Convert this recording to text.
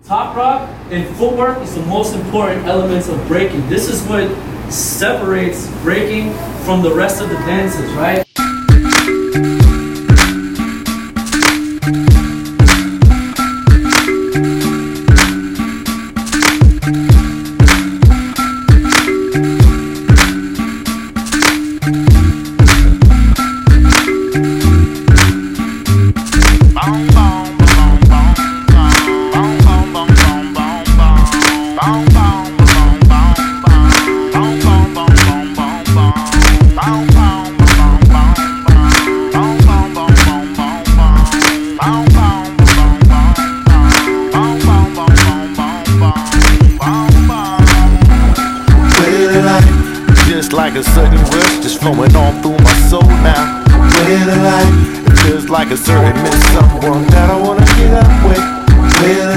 Top rock and footwork is the most important elements of breaking. This is what separates breaking from the rest of the dances, right? Just like a sudden rush, just flowing on through my soul now. Way of the life, it feels like a certain miss someone that I wanna get up with. Way of the life.